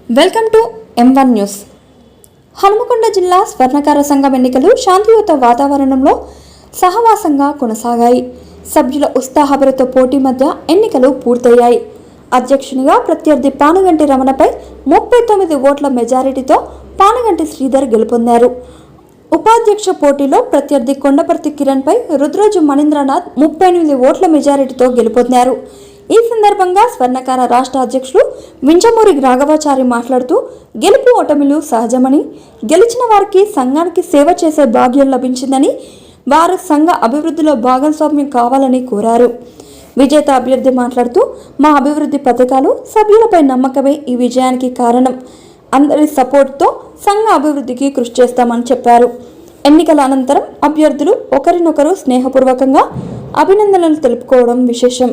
Welcome to M1 news. Hanumakonda జిల్లా స్వర్ణకార సంఘం ఎన్నికలు శాంతియుత వాతావరణంలో సహవాసంగా కొనసాగాయి. సభ్యుల ఉత్సాహభరిత పోటీ మధ్య ఎన్నికలు పూర్తయ్యాయి. అధ్యక్షునిగా ప్రత్యర్థి పానుగంటి రమణపై 39 ఓట్ల మెజారిటీతో పానుగంటి శ్రీధర్ గెలుపొందారు. ఉపాధ్యక్ష పోటీలో ప్రత్యర్థి కొండపర్తి కిరణ్పై రుద్రోజు మణీంద్రనాథ్ 38 ఓట్ల మెజారిటీతో గెలుపొందారు. ఈ సందర్భంగా స్వర్ణకార రాష్ట్ర అధ్యక్షులు వింజమూరి రాఘవాచారి మాట్లాడుతూ గెలుపు ఓటమిలు సహజమని, గెలిచిన వారికి సంఘానికి సేవ చేసే భాగ్యం లభించిందని, వారు సంఘ అభివృద్ధిలో భాగస్వామ్యం కావాలని కోరారు. విజేత అభ్యర్థి మాట్లాడుతూ మా అభివృద్ధి పథకాలు సభ్యులపై నమ్మకమే ఈ విజయానికి కారణం. అందరి సపోర్ట్తో సంఘ అభివృద్ధికి కృషి చేస్తామని చెప్పారు. ఎన్నికల అనంతరం అభ్యర్థులు ఒకరినొకరు స్నేహపూర్వకంగా అభినందనలు తెలుపుకోవడం విశేషం.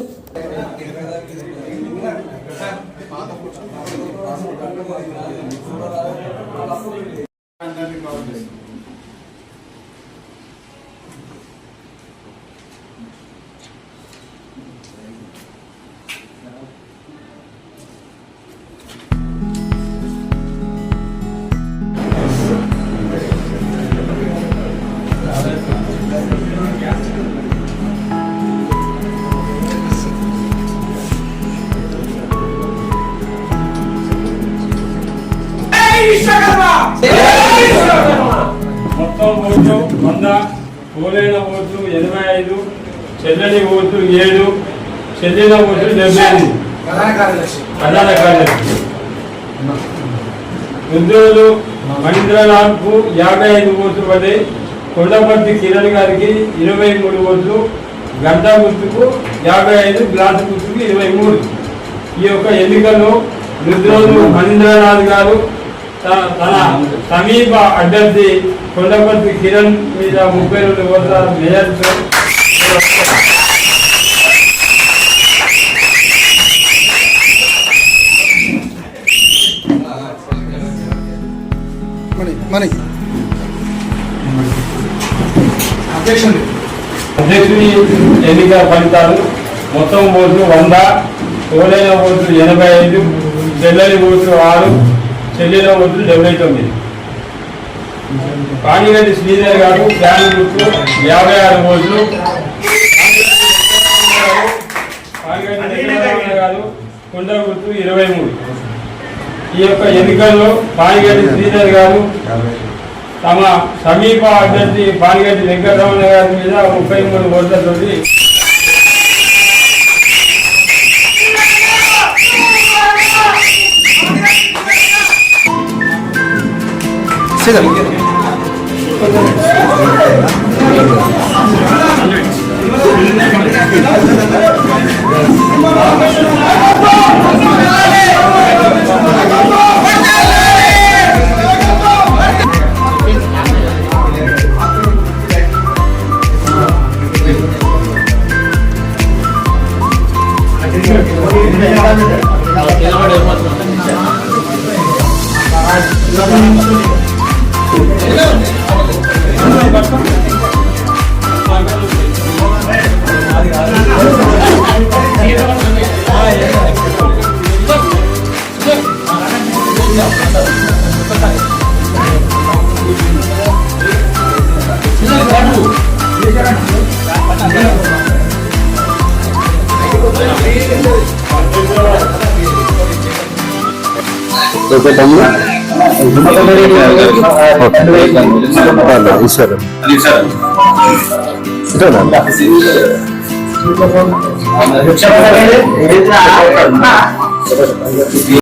మొత్తం ఓట్లు 100, పోలైన ఓట్లు 85, చెల్లని ఓట్లు 7, చెల్లిన ఓట్లు 75. ప్రధాన కార్యదర్శి రుద్రోజు మణీంద్రనాథ్కు 55 ఓట్లు పడ్డాయి. కొండపర్తి కిరణ్ గారికి 23 ఓట్లు, గంట గుర్తుకు 55, గ్లాస్ గుర్తుకు 23. ఈ యొక్క ఎన్నికల్లో రుద్రోజు మణీంద్రనాథ్ గారు తన సమీప అభ్యర్థి కొండపర్తి కిరణ్ మీద 32 ఓట్ల మెజారిటీతో అధ్యక్షుని ఎన్నిక ఫలితాలు మొత్తం ఓట్లు 100, పోలైన ఓట్లు 85, చెల్లని ఓట్లు 6, చెల్లిన ఓట్లు 79. పానిగంటి శ్రీధర్ గారు ఫ్యాన్ గుర్తు 56 ఓట్లు, పానిగంటి గారు కొండ గుర్తు 23. ఈ యొక్క ఎన్నికల్లో పానిగంటి శ్రీధర్ గారు తమ సమీప అభ్యర్థి పానిగంటి వెంకటరమణ గారి మీద 33 ఓట్లతోటి ఈశ్వర్